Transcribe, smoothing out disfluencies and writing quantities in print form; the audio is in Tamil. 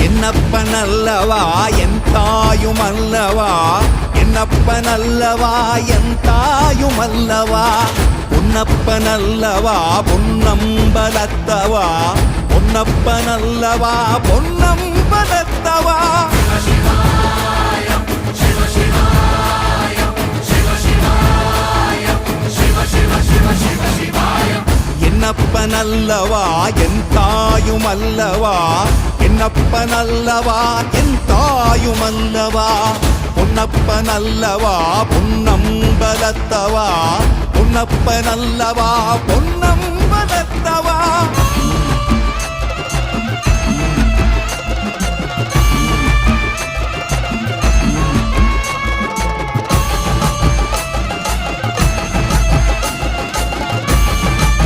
என்னப்பனல்லவா என் தாயுமல்லவா, என்னப்பனல்லவா என் தாயுமல்லவா, பொன்னப்பனல்லவா பொன்னம்பலத்தவா, பொன்னப்பனல்லவா பொன்னம்பலத்தவா. என்னப்பனல்லவா என் தாயுமல்லவா, என்னப்பனல்லவா என் தாயுமல்லவா, பொன்னப்பனல்லவா பொன்னம்பலத்தவா, பொன்னப்பனல்லவா பொன்னம்